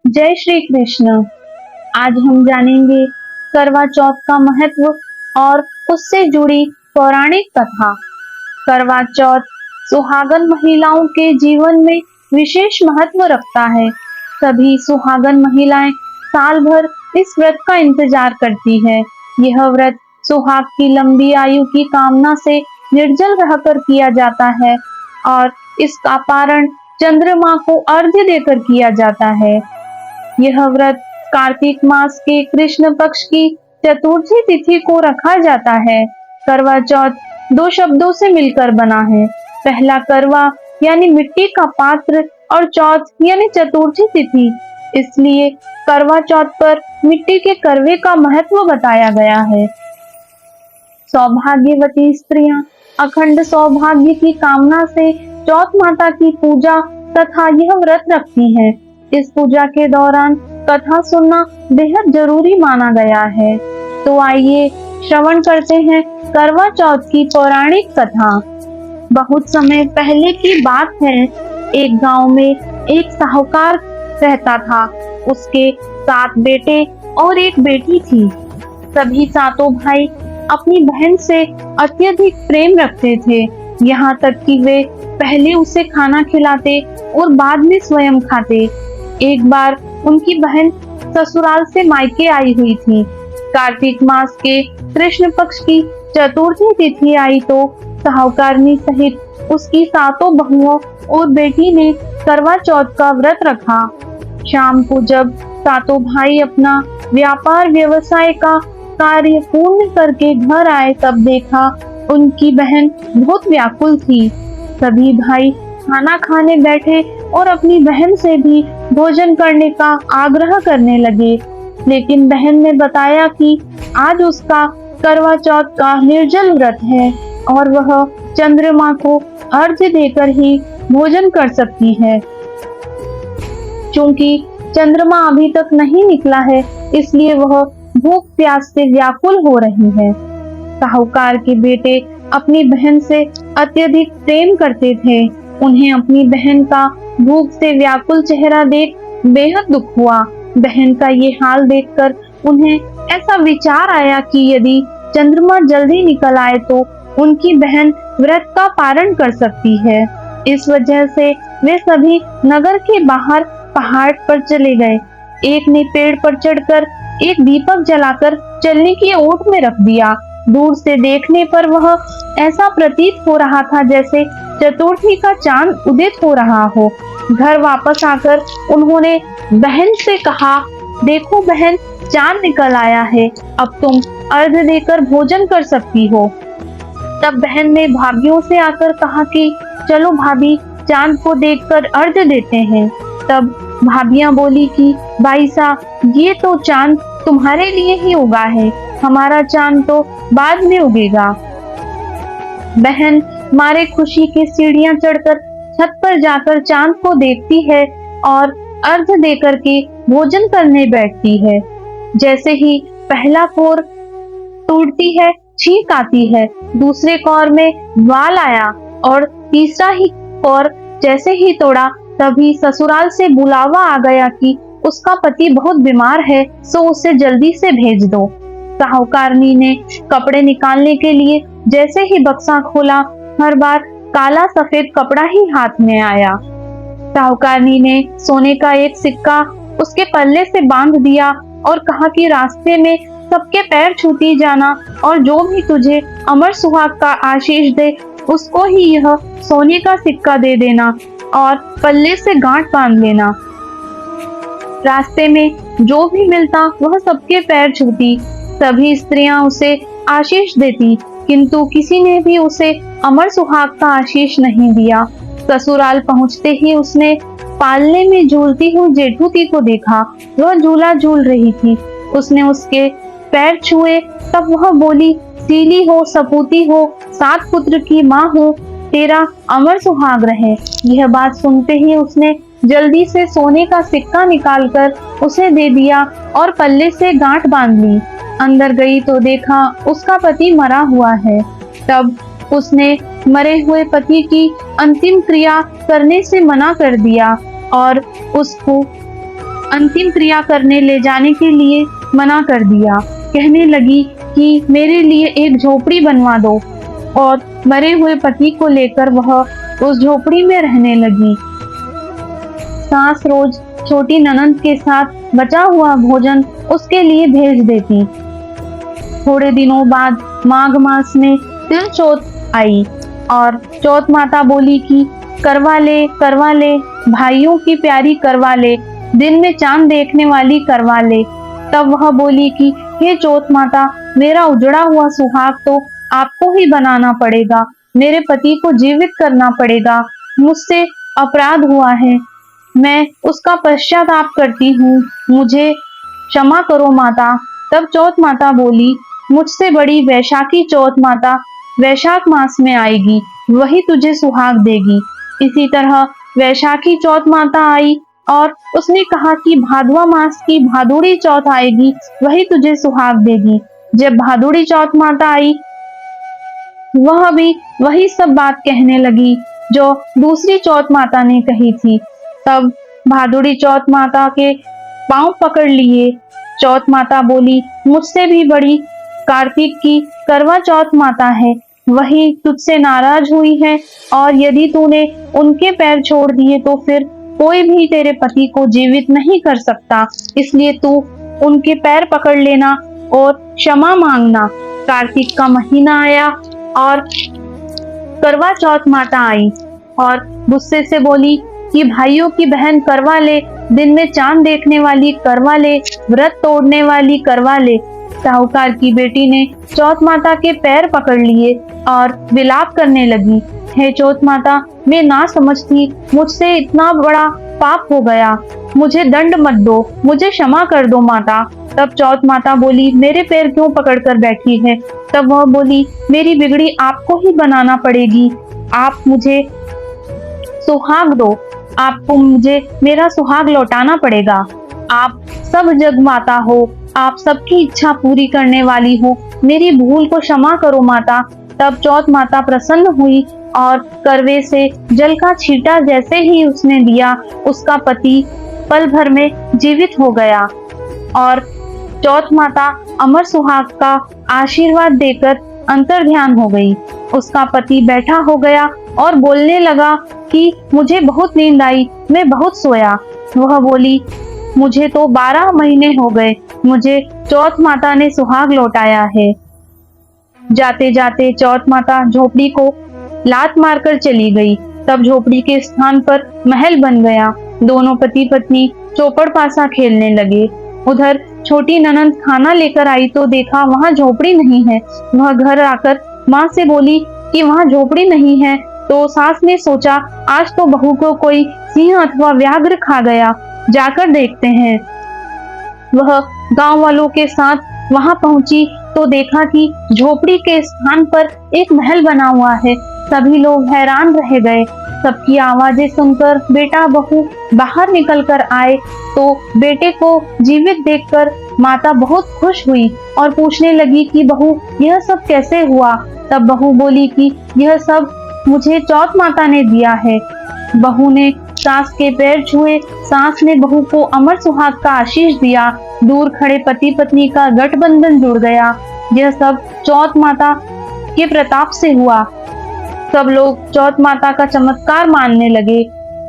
जय श्री कृष्ण। आज हम जानेंगे करवा चौथ का महत्व और उससे जुड़ी पौराणिक कथा। करवा चौथ सुहागन महिलाओं के जीवन में विशेष महत्व रखता है। सभी सुहागन महिलाएं साल भर इस व्रत का इंतजार करती है। यह व्रत सुहाग की लंबी आयु की कामना से निर्जल रहकर किया जाता है और इसका पारण चंद्रमा को अर्घ्य देकर किया जाता है। यह व्रत कार्तिक मास के कृष्ण पक्ष की चतुर्थी तिथि को रखा जाता है। करवा चौथ दो शब्दों से मिलकर बना है। पहला करवा यानी मिट्टी का पात्र और चौथ यानी चतुर्थी तिथि, इसलिए करवा चौथ पर मिट्टी के करवे का महत्व बताया गया है। सौभाग्यवती स्त्रियां अखंड सौभाग्य की कामना से चौथ माता की पूजा तथा यह व्रत रखती हैं। इस पूजा के दौरान कथा सुनना बेहद जरूरी माना गया है। तो आइए श्रवण करते हैं करवा चौथ की पौराणिक कथा। बहुत समय पहले की बात है। एक गांव में एक साहूकार रहता था। उसके 7 बेटे और एक बेटी थी। सभी सातों भाई अपनी बहन से अत्यधिक प्रेम रखते थे, यहाँ तक कि वे पहले उसे खाना खिलाते और बाद में स्वयं खाते। एक बार उनकी बहन ससुराल से मायके आई हुई थी। कार्तिक मास के कृष्ण पक्ष की चतुर्थी तिथि आई तो साहूकारनी सहित उसकी सातों बहुओं और बेटी ने करवा चौथ का व्रत रखा। शाम को जब सातों भाई अपना व्यापार व्यवसाय का कार्य पूर्ण करके घर आए, तब देखा उनकी बहन बहुत व्याकुल थी। सभी भाई खाना खाने बैठे और अपनी बहन से भी भोजन करने का आग्रह करने लगे, लेकिन बहन ने बताया कि आज उसका करवा चौथ का निर्जल व्रत है और वह चंद्रमा को अर्घ्य देकर ही भोजन कर सकती है। क्योंकि चंद्रमा अभी तक नहीं निकला है, इसलिए वह भूख प्यास से व्याकुल हो रही है। साहूकार के बेटे अपनी बहन से अत्यधिक प्रेम करते थे। उन्हें अपनी बहन का भूख से व्याकुल चेहरा देख बेहद दुख हुआ। बहन का ये हाल देखकर उन्हें ऐसा विचार आया कि यदि चंद्रमा जल्दी निकल आए तो उनकी बहन व्रत का पारण कर सकती है। इस वजह से वे सभी नगर के बाहर पहाड़ पर चले गए। एक ने पेड़ पर चढ़कर एक दीपक जलाकर चलने की ओट में रख दिया। दूर से देखने पर वह ऐसा प्रतीत हो रहा था जैसे चतुर्थी का चांद उदित हो रहा हो। घर वापस आकर उन्होंने बहन से कहा, देखो बहन, चांद निकल आया है, अब तुम अर्घ्य देकर भोजन कर सकती हो। तब बहन ने भाभियों से आकर कहा कि चलो भाभी, चांद को देखकर अर्घ्य देते हैं। तब भाभियां बोली कि भाई साहब, ये तो चांद तुम्हारे लिए ही उगा है, हमारा चांद तो बाद में उगेगा। बहन मारे खुशी की सीढ़ियां चढ़कर छत पर जाकर चांद को देखती है और अर्घ्य देकर के भोजन करने बैठती है। जैसे ही पहला कोर टूटती है, छींक आती है, दूसरे कोर में वाल आया और तीसरा ही कोर जैसे ही तोड़ा, तभी ससुराल से बुलावा आ गया कि उसका पति बहुत बीमार है, सो उसे जल्दी से भेज दो। साहूकारनी ने कपड़े निकालने के लिए जैसे ही बक्सा खोला, हर बार काला सफेद कपड़ा ही हाथ में आया। साहूकारनी ने सोने का एक सिक्का उसके पल्ले से बांध दिया और कहा कि रास्ते में सबके पैर छूती जाना और जो भी तुझे अमर सुहाग का आशीष दे उसको ही यह सोने का सिक्का दे देना और पल्ले से गांठ बांध लेना। रास्ते में जो भी मिलता वह सबके पैर छूती। सभी स्त्रियां उसे आशीष देती, किंतु किसी ने भी उसे अमर सुहाग का आशीष नहीं दिया। ससुराल पहुंचते ही उसने पालने में झूलती हुई जेठूती को देखा। वह झूला झूल रही थी। उसने उसके पैर छुए, तब वह बोली, सीली हो, सपूती हो, 7 पुत्र की माँ हो, तेरा अमर सुहाग रहे। यह बात सुनते ही उसने जल्दी से सोने का सिक्का निकालकर उसे दे दिया और पल्ले से गांठ बांध ली। अंदर गई तो देखा उसका पति मरा हुआ है। तब उसने मरे हुए पति की अंतिम क्रिया करने से मना कर दिया और उसको अंतिम क्रिया करने ले जाने के लिए मना कर दिया। कहने लगी कि मेरे लिए एक झोपड़ी बनवा दो और मरे हुए पति को लेकर वह उस झोपड़ी में रहने लगी। सास रोज छोटी ननंद के साथ बचा हुआ भोजन उसके लिए भेज देती। थोड़े दिनों बाद माघ मास में तिल चौथ आई और चौथ माता बोली कि करवा ले, भाइयों की प्यारी करवा ले, दिन में चांद देखने वाली करवा ले। तब वह बोली कि हे चौथ माता, मेरा उजड़ा हुआ सुहाग तो आपको ही बनाना पड़ेगा, मेरे पति को जीवित करना पड़ेगा, मुझसे अपराध हुआ है, मैं उसका पश्चाताप करती हूँ, मुझे क्षमा करो माता। तब चौथ माता बोली, मुझसे बड़ी वैशाखी चौथ माता वैशाख मास में आएगी, वही तुझे सुहाग देगी। इसी तरह वैशाखी चौथ माता आई और उसने कहा कि भादवा मास की भादुड़ी चौथ आएगी, वही तुझे सुहाग देगी। जब भादुड़ी चौथ माता आई, वह भी वही सब बात कहने लगी जो दूसरी चौथ माता ने कही थी। तब भादुड़ी चौथ माता के पांव पकड़ लिए। चौथ माता बोली, मुझसे भी बड़ी कार्तिक की करवा चौथ माता है, वही तुझसे नाराज हुई है और यदि तूने उनके पैर छोड़ दिए तो फिर कोई भी तेरे पति को जीवित नहीं कर सकता, इसलिए तू उनके पैर पकड़ लेना और क्षमा मांगना। कार्तिक का महीना आया और करवा चौथ माता आई और गुस्से से बोली कि भाइयों की बहन करवा ले, दिन में चांद देखने वाली करवा ले, व्रत तोड़ने वाली करवा ले। साहूकार की बेटी ने चौथ माता के पैर पकड़ लिए और विलाप करने लगी, हे चौथ माता, मैं ना समझती, मुझसे इतना बड़ा पाप हो गया, मुझे दंड मत दो, मुझे क्षमा कर दो माता। तब चौथ माता बोली, मेरे पैर क्यों पकड़ कर बैठी है? तब वह बोली, मेरी बिगड़ी आपको ही बनाना पड़ेगी, आप मुझे सुहाग दो, आपको मुझे मेरा सुहाग लौटाना पड़ेगा। आप सब जग माता हो, आप सबकी इच्छा पूरी करने वाली हो, मेरी भूल को क्षमा करो माता। तब चौथ माता प्रसन्न हुई और करवे से जल का छींटा जैसे ही उसने दिया, उसका पति पल भर में जीवित हो गया और चौथ माता अमर सुहाग का आशीर्वाद देकर अंतर्ध्यान हो गई। उसका पति बैठा हो गया और बोलने लगा कि मुझे बहुत नींद आई, मैं बहुत सोया। वह बोली, मुझे तो 12 महीने हो गए, मुझे चौथ माता ने सुहाग लौटाया है। जाते जाते चौथ माता झोपड़ी को लात मारकर चली गई। तब झोपड़ी के स्थान पर महल बन गया। दोनों पति पत्नी चौपड़ पासा खेलने लगे। उधर छोटी ननंद खाना लेकर आई तो देखा वहाँ झोपड़ी नहीं है। वह घर आकर माँ से बोली कि वहाँ झोपड़ी नहीं है। तो सास ने सोचा, आज तो बहू को कोई सिंह अथवा व्याघ्र खा गया, जाकर देखते हैं। वह गांव वालों के साथ वहां पहुंची तो देखा कि झोपड़ी के स्थान पर एक महल बना हुआ है। सभी लोग हैरान रह गए। सबकी आवाजें सुनकर बेटा बहू बाहर निकल कर आए तो बेटे को जीवित देखकर माता बहुत खुश हुई और पूछने लगी कि बहू, यह सब कैसे हुआ? तब बहू बोली कि यह सब मुझे चौथ माता ने दिया है। बहू ने सास के पैर छुए। सास ने बहू को अमर सुहाग का आशीष दिया। दूर खड़े पति पत्नी का गठबंधन जुड़ गया। यह सब चौथ माता के प्रताप से हुआ। सब लोग चौथ माता का चमत्कार मानने लगे।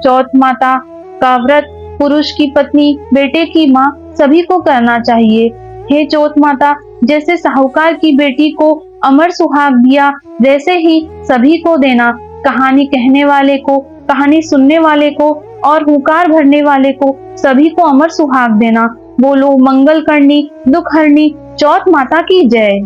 चौथ माता का व्रत पुरुष की पत्नी, बेटे की माँ सभी को करना चाहिए। हे चौथ माता, जैसे साहूकार की बेटी को अमर सुहाग दिया, वैसे ही सभी को देना। कहानी कहने वाले को, कहानी सुनने वाले को और हुंकार भरने वाले को सभी को अमर सुहाग देना। बोलो मंगल करनी, दुख हरनी चौथ माता की जय।